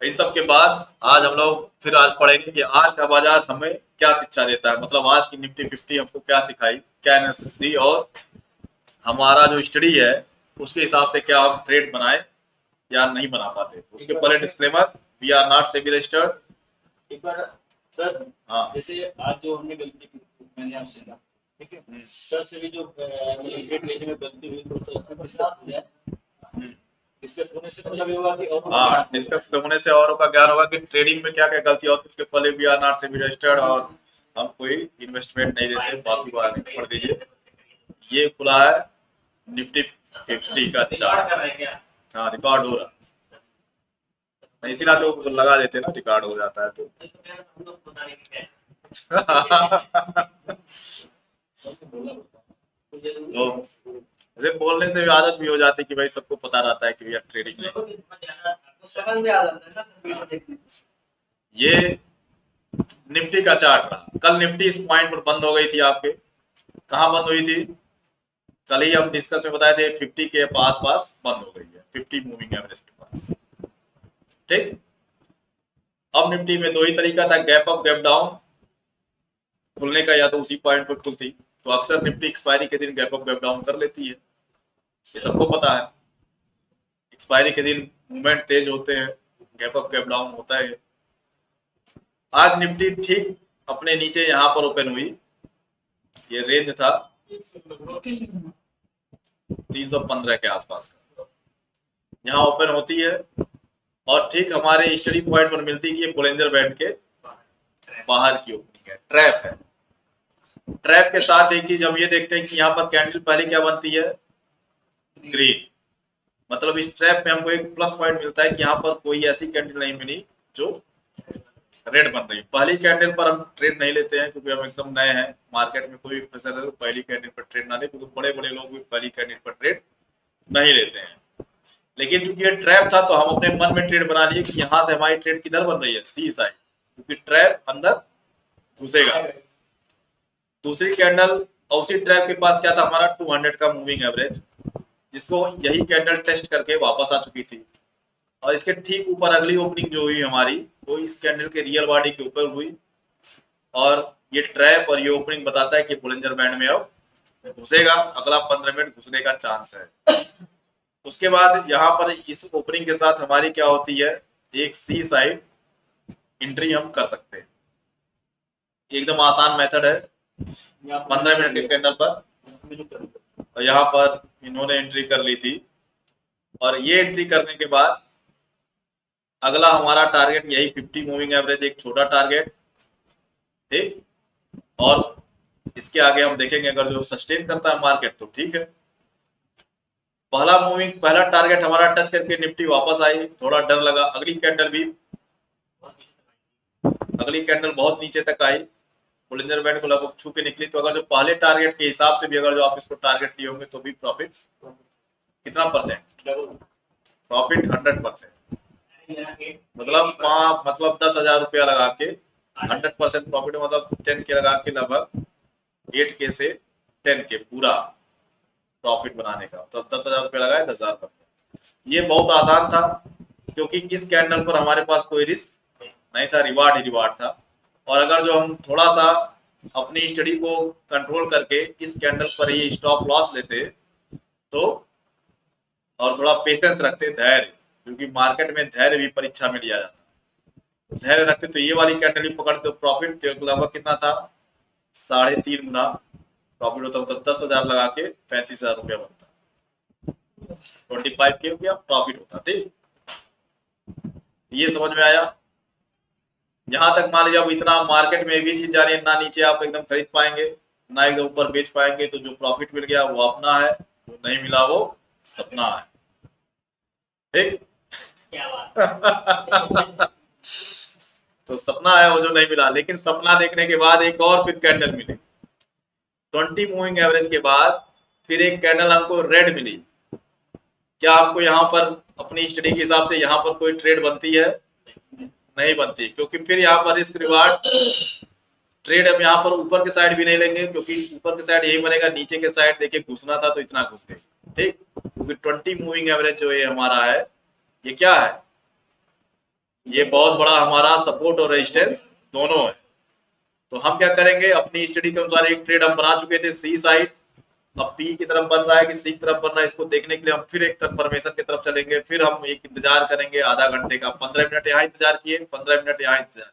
इन सब के बाद आज हम लोग फिर आज पढ़ेंगे कि आज का बाजार हमें क्या शिक्षा देता है, मतलब आज की निफ्टी 50 हमको क्या सिखाई, क्या एनालिसिस दी, और हमारा जो स्टडी है उसके हिसाब से क्या हम ट्रेड बनाए या नहीं बना पाते। तो उसके पहले disclaimer, we are not SEBI registered. एक बार सर, हाँ जैसे आज जो हमने गलती की, मैंने आपसे कहा, ठीक है सर से भी जो ट्रेड लेने में गलती हुई तो उसको डिस्कस हो जाए। डिस्कस होने से मतलब ये होगा कि और हाँ, डिस्कस होने से औरों का ज्ञान होगा कि ट्रेडिंग में क्या क्या गलती होती है। उसके पहले we are not SEBI registered और हम कोई इन्वेस्टमेंट नहीं देते, बाकी बार पढ़ दीजिए। ये खुला है निफ्टी 50 का चार्ट। हाँ रिकॉर्ड हो रहा है, इसीलिए तो लगा देते ना, रिकॉर्ड हो जाता है तो। तो ऐसे बोलने से भी आदत भी हो जाती है कि भाई सबको पता रहता है कि भैया ट्रेडिंग में समझ में आ जाता है ना सर वीडियो देखने। ये निफ्टी का चार्ट रहा। कल निफ्टी इस पॉइंट पर बंद हो गई थी आपके, कहाँ बंद हुई थी? कल ही हम डिस्कस में बताए थे 50 के पास पास बंद हो गई है, 50 मूविंग एवरेज के पास। ठीक, अब निफ्टी में दो ही तरीका था, गैप अप गैप डाउन खुलने का, या तो उसी पॉइंट पर खुलती। तो अक्सर निफ्टी एक्सपायरी के दिन गैप अप गैप डाउन कर लेती है, ये सबको पता है। एक्सपायरी के दिन मूवमेंट तेज होते हैं, गैप अप गैप डाउन होता है। आज निफ्टी ठीक अपने नीचे यहाँ पर ओपन हुई, ये रेंज था 315 के आसपास का, यहाँ ओपन होती है और ठीक हमारे स्टडी पॉइंट पर मिलती है कि ये बोलिंजर बैंड के बाहर की ओपनिंग है, ट्रैप है। ट्रैप के साथ एक चीज हम ये देखते हैं कि यहाँ पर कैंडल पहले क्या बनती है, ग्रीन। मतलब इस ट्रैप में हमको एक प्लस पॉइंट मिलता है कि यहाँ पर कोई ऐसी कैंडल नहीं मिली जो रेड बन रही। पहली कैंडल पर हम ट्रेड नहीं लेते हैं क्योंकि हम एकदम नए हैं मार्केट में। कोई प्रेशर है तो पहली कैंडल पर ट्रेड ना ले, क्योंकि बड़े बड़े लोग भी पहली कैंडल पर ट्रेड नहीं लेते हैं। लेकिन क्योंकि ये ट्रैप था तो हम अपने मन में ट्रेड बना लिए कि यहाँ से हमारी ट्रेड किधर बन रही है, सी साइड, क्योंकि ट्रैप अंदर घुसेगा। दूसरी कैंडल और उसी ट्रैप के पास क्या था, हमारा 200 का मूविंग एवरेज, जिसको यही कैंडल टेस्ट करके वापस आ चुकी थी। और इसके ठीक ऊपर अगली ओपनिंग जो हुई हमारी, वो इस कैंडल के रियल बॉडी के ऊपर हुई। और ये ट्रैप और ये ओपनिंग बताता है कि बोलिंजर बैंड में अब घुसेगा, अगला 15 मिनट घुसने का चांस है। उसके बाद यहाँ पर इस ओपनिंग के साथ हमारी क्या होती है, एक सी साइड एंट्री हम कर सकते हैं। एकदम आसान मेथड है, 15 मिनट के कैंडल पर। और यहाँ पर इन्होंने एंट्री कर ली थी, और ये एंट्री करने के बाद अगला हमारा टारगेट यही 50 मूविंग एवरेज, एक छोटा टारगेट, ठीक। और इसके आगे हम देखेंगे अगर जो सस्टेन करता है मार्केट तो ठीक है। पहला टारगेट हमारा टच करके निफ्टी वापस आई, थोड़ा डर लगा। अगली कैंडल बहुत नीचे तक आई, बोलिंजर बैंड को लगभग छू के निकली। तो अगर जो पहले टारगेट के हिसाब से भी अगर जो आप इसको टारगेट लिए होंगे तो भी प्रॉफिट कितना परसेंट, प्रॉफिट 100%। मतलब 10,000 रुपया लगा के 100% प्रॉफिट, मतलब 10K लगा के लगभग 8K से 10K पूरा प्रॉफिट बनाने का। तो 10,000 रुपया लगाए 10,000 रुपये। ये बहुत आसान था क्योंकि इस कैंडल पर हमारे पास कोई रिस्क नहीं था, रिवार्ड ही रिवार्ड था। और अगर जो हम थोड़ा सा अपनी स्टडी को कंट्रोल करके इस कैंडल पर ही स्टॉप लॉस लेते तो, और थोड़ा पेशेंस रखते, धैर्य, क्योंकि मार्केट में धैर्य भी परीक्षा में लिया जाता है, धैर्य रखते तो ये वाली कैंडल भी पकड़ते तो प्रॉफिट लगभग कितना था, 3.5 गुना प्रॉफिट होता। मतलब 10,000 लगा के 35,000 रुपया बनता, 25K रुपया प्रॉफिट होता। ठीक, ये समझ में आया। यहाँ तक मान लीजिए अब इतना मार्केट में भी चीज जा रही है, ना नीचे आप एकदम खरीद पाएंगे ना एकदम ऊपर बेच पाएंगे। तो जो प्रॉफिट मिल गया वो अपना है, जो नहीं मिला वो सपना है। ठीक तो सपना है वो जो नहीं मिला, लेकिन सपना देखने के बाद एक और फिर कैंडल मिली 20 मूविंग एवरेज के बाद, फिर एक कैंडल हमको रेड मिली। क्या आपको यहाँ पर अपनी स्टडी के हिसाब से यहाँ पर कोई ट्रेड बनती है? नहीं बनती, क्योंकि फिर यहाँ पर रिस्क रिवार्ड ट्रेड हम यहाँ पर ऊपर के साइड भी नहीं लेंगे, क्योंकि ऊपर के साइड यही बनेगा, नीचे के साइड देखिए घुसना था तो इतना घुस गई। ठीक, क्योंकि 20 मूविंग एवरेज जो ये हमारा है, ये क्या है, ये बहुत बड़ा हमारा सपोर्ट और रेजिस्टेंस दोनों है। तो हम क्या करेंगे, अपनी स्टडी के अनुसार एक ट्रेड हम बना चुके थे सी साइड, अब पी की तरफ बन रहा है कि सी की तरफ बन रहा है, इसको देखने के लिए हम फिर एक कंफर्मेशन की तरफ चलेंगे। फिर हम एक इंतजार करेंगे आधा घंटे का, 15 मिनट यहाँ इंतजार किए, 15 मिनट यहाँ इंतजार,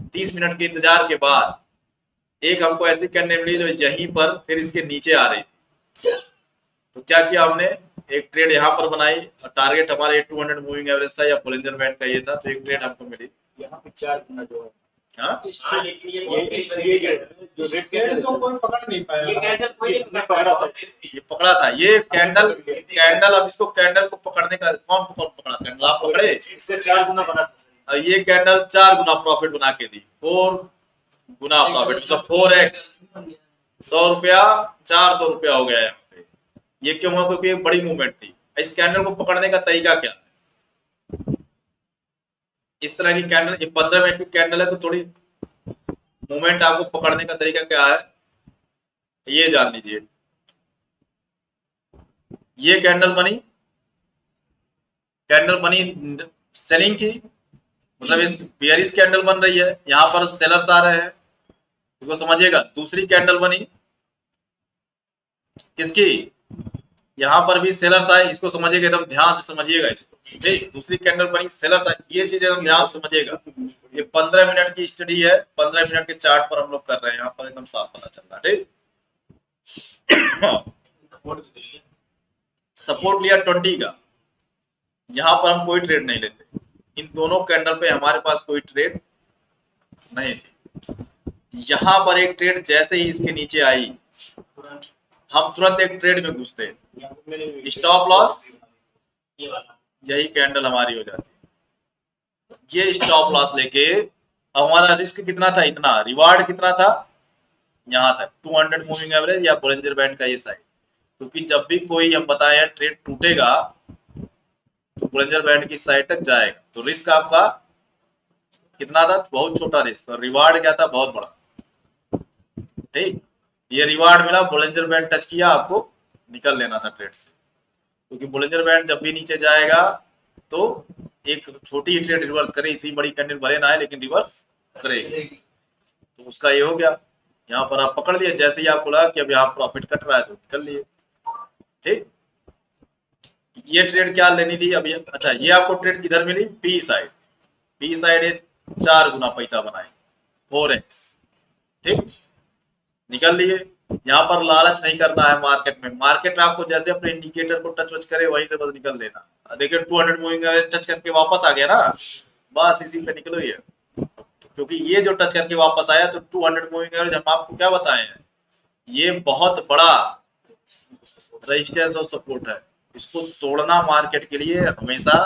30 मिनट के इंतजार के बाद एक हमको ऐसी कैंडल मिली जो यहीं पर फिर इसके नीचे आ रही थी। तो क्या किया हमने, एक ट्रेड यहाँ पर बनाई, टारगेट हमारे 200 मूविंग एवरेज था या बोलिंजर बैंड का ये था, तो एक ट्रेड हमको मिली। यहाँ पे 4 गुना जो है, हाँ, लेकिन ये जो रेड कैंडल तो कोई पकड़ नहीं पाया। ये कैंडल कोई नहीं पकड़ा था। ये पकड़ा था, ये कैंडल अब इसको कैंडल को पकड़ने का कौन पकड़ा, कैंडल आप पकड़े? इससे 4 गुना बना था। ये कैंडल 4 गुना प्रॉफिट बना के दी, 4 गुना प्रॉफिट, मतलब 4x, 100 रुपया 400 रुपया हो गया यहाँ पे। ये क्यों हुआ, क्योंकि एक बड़ी मूवमेंट थी। इस कैंडल को पकड़ने का तरीका क्या है, इस तरह की कैंडल, ये 15 मिनट की कैंडल है, तो थोड़ी मूवमेंट आपको पकड़ने का तरीका क्या है ये जान लीजिए। ये कैंडल बनी सेलिंग की, मतलब इस बेयरिश कैंडल बन रही है, यहाँ पर सेलर्स आ रहे हैं, इसको समझिएगा। दूसरी कैंडल बनी किसकी, यहाँ पर भी सेलर्स आए, इसको समझिएगा, एकदम ध्यान से समझिएगा इसको, ठीक। दूसरी कैंडल बनी, सेलर्स आए, ये चीज एकदम ध्यान से समझिएगा। ये 15 मिनट की स्टडी है, 15 मिनट के चार्ट पर हम लोग कर रहे हैं, यहाँ पर एकदम साफ पता चल रहा है, ठीक। सपोर्ट लिया 20 का, यहाँ पर हम कोई ट्रेड नहीं लेते, इन दोनों कैंडल पे हमारे पास कोई ट्रेड नहीं थी। यहाँ पर एक ट्रेड जैसे ही इसके नीचे आई, हम तुरंत एक ट्रेड में घुसते, स्टॉप लॉस, यही कैंडल हमारी हो जाती है। ये स्टॉप लॉस लेके हमारा रिस्क कितना था, इतना, रिवार्ड कितना था, यहाँ तक 200 मूविंग एवरेज या बोलिंजर बैंड का ये साइड। क्योंकि जब भी कोई हम बताए ट्रेड टूटेगा तो बोलिंजर बैंड की साइड तक जाएगा, तो रिस्क आपका कितना था, बहुत छोटा रिस्क, और रिवार्ड क्या था, बहुत बड़ा, ठीक। ये रिवार्ड मिला, बोलिंजर बैंड टच किया, आपको निकल लेना था ट्रेड से, क्योंकि बोलिंजर बैंड जब भी नीचे जाएगा तो एक छोटी ट्रेड रिवर्स करेगी, इतनी बड़ी कैंडल भले ना है लेकिन रिवर्स करेगी, तो उसका ये हो गया। यहाँ पर आप पकड़ लिए, जैसे ही आपको लगा कि अब यहाँ प्रॉफिट कट रहा है तो निकल लिए, ठीक। ये ट्रेड क्या लेनी थी अभी, अच्छा ये आपको ट्रेड किधर मिली, पी साइड, पी साइड ये 4 गुना पैसा बनाए, 4x, ठीक, निकल लिए। यहाँ पर लालच नहीं करना है मार्केट में, मार्केट में आपको जैसे अपने इंडिकेटर को टच वच करे वहीं से बस निकल लेना। देखिए 200 मूविंग एवरेज टच करके वापस आ गया ना, बस इसी पे निकलो ये, क्योंकि ये जो टच करके वापस आया तो 200 मूविंग एवरेज हम आपको क्या बताए हैं, ये बहुत बड़ा रेजिस्टेंस और सपोर्ट है, इसको तोड़ना मार्केट के लिए हमेशा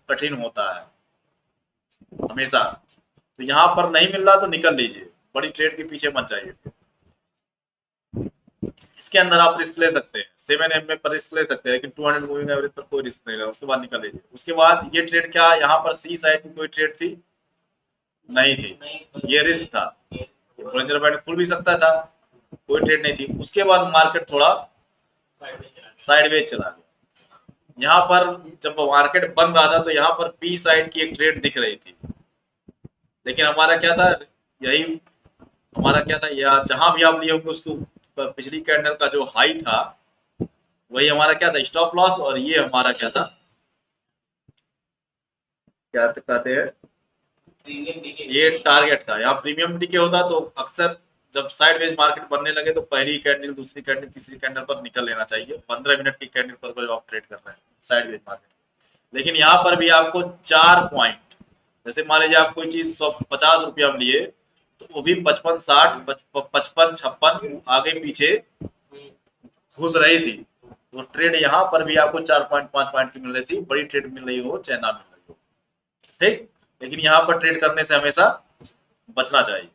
कठिन होता है, हमेशा। तो यहाँ पर नहीं मिल रहा तो निकल लीजिए, बड़ी ट्रेड के पीछे मत जाइए। इसके अंदर आप रिस्क ले सकते हैं, 7M में पर रिस्क ले सकते हैं, लेकिन 200 मूविंग एवरेज पर कोई रिस्क नहीं लेगा, उसके बाद निकल लीजिए। उसके बाद ये ट्रेड क्या, यहाँ पर सी साइड की कोई ट्रेड थी नहीं थी, ये रिस्क था, बोलिंजर बैंड खुल भी सकता था, कोई ट्रेड नहीं थी। उसके बाद मार्केट थोड़ा साइडवेज चला गया। यहाँ पर जब मार्केट बन रहा था तो यहाँ पर पी साइड की एक ट्रेड दिख रही थी, लेकिन हमारा क्या था, यही हमारा क्या था, या जहां भी आप लिए होंगे उसके पिछली कैंडल का जो हाई था वही हमारा क्या था, स्टॉप लॉस, और ये हमारा क्या था, क्या कहते हैं, ये टारगेट था। यहाँ प्रीमियम डीके होता तो अक्सर जब साइडवेज मार्केट बनने लगे तो पहली कैंडल, दूसरी कैंडल, तीसरी कैंडल पर निकल लेना चाहिए, 15 मिनट की कैंडल पर आप ट्रेड कर रहे हैं साइडवेज मार्केट। लेकिन यहाँ पर भी आपको 4 पॉइंट, जैसे मान लीजिए आप कोई चीज 50 रुपया में लिए तो वो भी 55, 60, 55, 56 आगे पीछे घुस रही थी, तो ट्रेड यहाँ पर भी आपको 4 पॉइंट, 5 पॉइंट की मिल रही थी, बड़ी ट्रेड मिल रही हो चाहे ना मिल रही हो, ठीक। लेकिन यहाँ पर ट्रेड करने से हमेशा बचना चाहिए।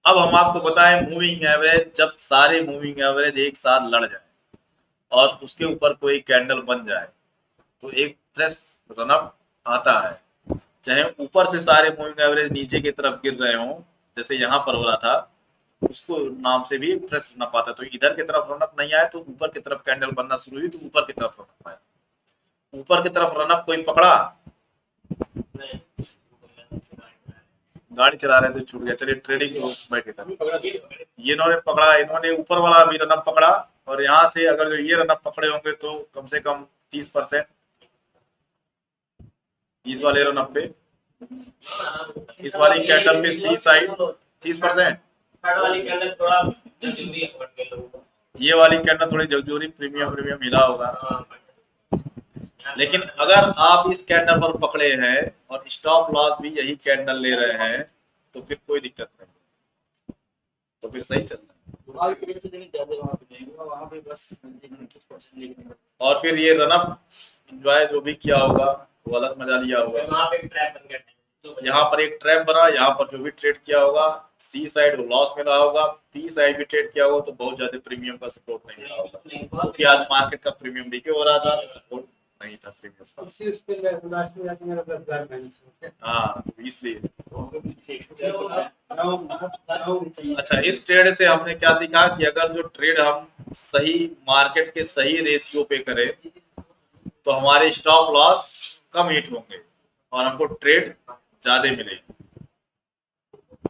अब हम आपको बताएं मूविंग एवरेज, जब सारे मूविंग एवरेज एक साथ लड़ जाए और उसके ऊपर कोई कैंडल बन जाए तो एक फ्रेश रनअप आता है, चाहे ऊपर से सारे मूविंग एवरेज नीचे की तरफ गिर रहे हों, जैसे यहाँ पर हो रहा था, उसको नाम से भी फ्रेश रनअप आता है। तो इधर की तरफ रनअप नहीं आया तो ऊपर की तरफ कैंडल बनना शुरू हुई तो ऊपर की तरफ रनअप आया, ऊपर की तरफ रनअप कोई पकड़ा गाड़ी चला रहे थे, छूट गया। चलिए ट्रेडिंग को बैठे था। अभी पकड़ा दिए ये इन्होंने पकड़ा, इन्होंने ऊपर वाला भी रनअप पकड़ा, और यहाँ से अगर जो ये रनअप पकड़े होंगे तो कम से कम 30% इस वाले रनअप पे, इस वाली कैंडल पे सी साइड 30%, ये वाली कैंडल थोड़ी झकझोरी प्रीमियम हिला होगा। लेकिन अगर आप इस कैंडल पर पकड़े हैं और स्टॉप लॉस भी यही कैंडल ले रहे हैं तो फिर कोई दिक्कत नहीं, तो फिर सही चलता है। और फिर ये रनअप एंजॉय जो भी किया होगा वो अलग मजा लिया होगा। यहाँ पर एक ट्रैप बना, यहाँ पर जो भी ट्रेड किया होगा सी साइड वो लॉस में रहा होगा, पी साइड भी ट्रेड किया होगा तो बहुत ज्यादा प्रीमियम का सपोर्ट नहीं मिला होगा, क्योंकि आज मार्केट का प्रीमियम डीके हो रहा था, सपोर्ट नहीं था प्रीमियम का। हाँ, इसलिए अच्छा, इस ट्रेड से हमने क्या सीखा कि अगर जो ट्रेड हम सही मार्केट के सही रेशियो पे करें तो हमारे स्टॉप लॉस कम हिट होंगे और हमको ट्रेड ज्यादा मिलेगी।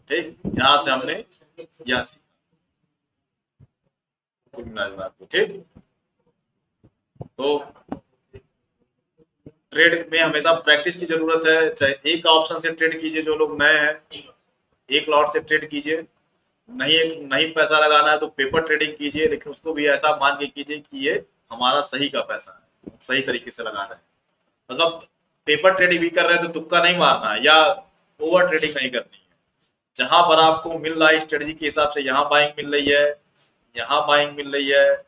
ठीक, यहाँ से हमने यह सीखा। ठीक, तो ट्रेड में हमेशा प्रैक्टिस की जरूरत है। चाहे एक ऑप्शन से ट्रेड कीजिए, जो लोग नए हैं एक लॉट से ट्रेड कीजिए, नहीं पैसा लगाना है तो पेपर ट्रेडिंग कीजिए, लेकिन उसको भी ऐसा मान के कीजिए कि ये हमारा सही का पैसा है, सही तरीके से लगा रहे हैं। मतलब पेपर ट्रेडिंग भी कर रहे हैं तो तुक्का नहीं मारना है या ओवर ट्रेडिंग नहीं करनी है। जहां पर आपको मिल रहा है स्ट्रेटजी के हिसाब से, यहाँ बाइंग मिल रही है, यहाँ बाइंग मिल रही है,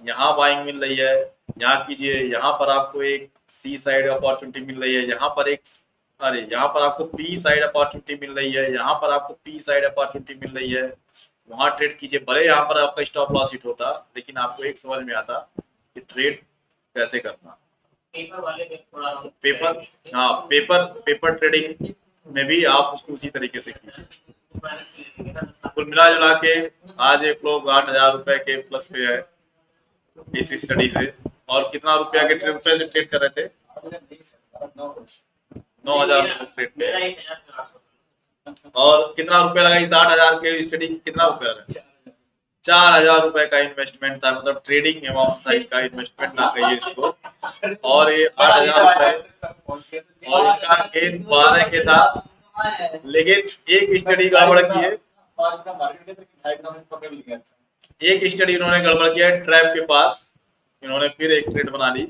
यहाँ बाइंग मिल रही है, यहाँ कीजिए। यहाँ पर आपको एक सी साइड अपॉर्चुनिटी मिल रही है, यहाँ पर एक यहाँ पर आपको पी साइड अपॉर्चुनिटी मिल रही है, यहाँ पर आपको पी साइड अपॉर्चुनिटी मिल रही है, वहां ट्रेड कीजिए। भले यहाँ पर आपका स्टॉप लॉस हिट होता, लेकिन आपको एक समझ में आता कि ट्रेड कैसे करना। पेपर, हाँ, पेपर ट्रेडिंग में भी आप उसको उसी तरीके से कीजिए। कुल मिला जुला के आज एक लोग 8,000 रुपए के प्लस पे है इस स्टडी से। और कितना रुपया के रुपए से ट्रेड कर रहे थे? 9,000 ट्रेड पे। और कितना रुपया लगा इस 8,000 के स्टडी? कितना रुपया लगा? 4,000 रुपए का इन्वेस्टमेंट था, मतलब ट्रेडिंग अमाउंट का इन्वेस्टमेंट ना कहिए इसको। और ये 8,000 रुपए और इनका गेन 12 के था, लेकिन एक स्टडी गड़बड़ की है। एक स्टडी इन्होंने गड़बड़ किया है ट्रैप के पास, इन्होंने फिर एक ट्रेड बना ली।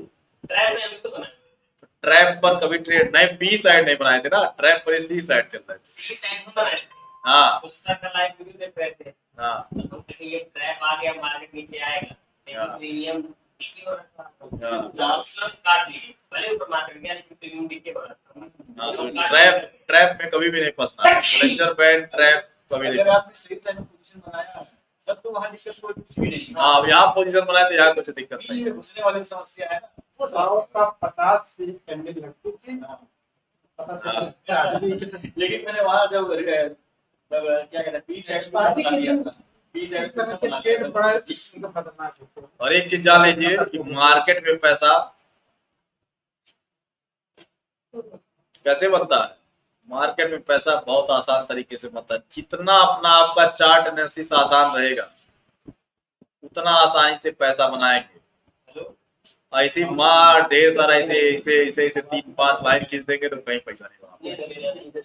ट्रैप पर कभी ट्रेड नहीं, बी साइड नहीं बनाए थे ना, ट्रैप पर सी साइड चल रहा है। हाँ हाँ, ये ट्रैप आ गया, मार्केट नीचे आएगा, लेकिन प्रीमियम डीके हो रहा था, लास्ट लॉस काट लिए, भले ऊपर मार्केट गया लेकिन प्रीमियम डीके हो रहा था। तो ट्रैप में कभी भी नहीं फंसना है। बोलिंजर बैंड ट्रैप कभी नहीं फंसना। तब तो वहां दिक्कत कोई कुछ भी नहीं। हाँ, अब यहाँ पोजीशन बनाए तो यहाँ कुछ दिक्कत नहीं है। घुसने वाली समस्या है ना, वो 100 का 50 से कैंडल लगती थी, पता था। लेकिन मैंने वहां जब क्या कहते हैं पी सेट के ट्रेड बड़ा एकदम खतरनाक होता है। और एक चीज जान लीजिए कि मार्केट में पैसा कैसे बनता है। मार्केट में पैसा बहुत आसान तरीके से बनता है। जितना अपना आपका चार्ट एनालिसिस आसान रहेगा उतना आसानी से पैसा बनाएंगे। ऐसी मार ढेर सारा ऐसे 3-5 लाइन खींच देंगे तो कहीं पैसा नहीं बना।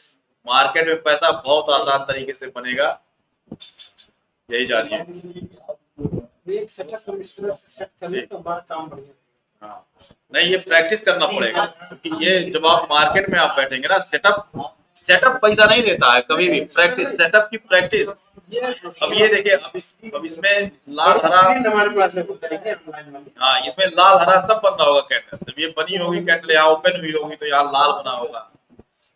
मार्केट में पैसा बहुत आसान तरीके से बनेगा, यही जानिए। एक सेटअप इस तरह से सेट करें तो हमारा काम बढ़िया। हाँ, नहीं, ये प्रैक्टिस करना पड़ेगा, क्योंकि ये जब आप मार्केट में आप बैठेंगे ना, सेटअप पैसा नहीं देता है कभी भी। प्रैक्टिस, सेटअप की प्रैक्टिस। अब ये देखिए, अब इसमें लाल हरा, हमारे पास है ऑनलाइन वाली। हाँ, इसमें लाल हरा सब बन रहा होगा कैंडल। जब ये बनी होगी कैंडल, यहाँ ओपन हुई होगी तो यहाँ लाल बना होगा,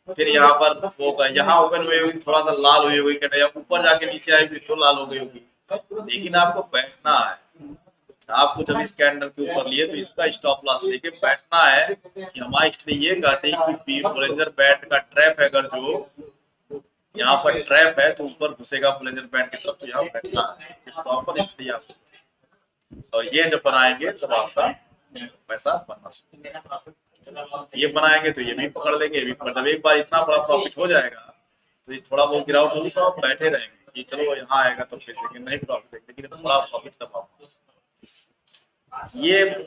फिर यहाँ पर होगा, यहाँ ओपन हुई होगी थोड़ा सा लाल हुई होगी कैंडल, ऊपर जाके नीचे आएगी तो लाल हो गई होगी। लेकिन आपको बैठना है। आपको जब इस कैंडल के ऊपर लिए तो इसका स्टॉप लॉस लेके बैठना है कि हमारी स्टडी ये कहते हैं कि बोलिंजर बैंड का ट्रैप है, अगर जो यहाँ पर ट्रैप है तो ऊपर घुसेगा बोलिंजर बैंड की तरफ, तो यहाँ बैठना है। प्रॉपर स्टडी आपको, और ये जब बनाएंगे तब आपका पैसा बनना शुरू। ये बनाएंगे तो ये भी पकड़ लेंगे, ये भी पकड़, जब एक बार इतना बड़ा प्रॉफिट हो जाएगा तो ये थोड़ा बहुत गिरावट होगी तो आप बैठे रहेंगे कि चलो यहाँ आएगा तो फिर लेकिन नहीं प्रॉफिट, लेकिन बड़ा प्रॉफिट तब आपको। ये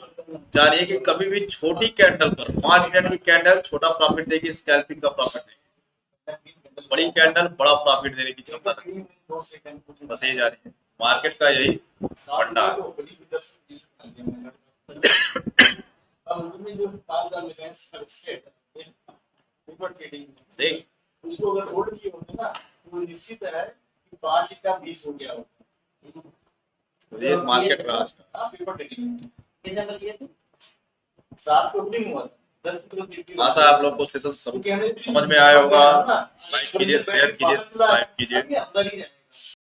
जानिए कि कभी भी छोटी कैंडल पर 5 मिनट की कैंडल छोटा प्रॉफिट देगी, स्कैल्पिंग का प्रॉफिट देगी, बड़ी कैंडल बड़ा प्रॉफिट देने की क्षमता रखती है। बस ये जानिए मार्केट का यही फंडा है। देख उसको अगर होल्ड किए होंगे ना तो निश्चित है कि 5 का 20 हो गया होगा। ये मार्केट का आज का। हाँ, पेपर टेकिंग कितना बच गया? 7 को ओपनिंग हुआ था, 10 को निफ्टी आशा है आप लोग को सेशन समझ में आया होगा। लाइक कीजिए, शेयर कीजिए, सब्सक्राइब कीजिए। अंदर ही रहेगा।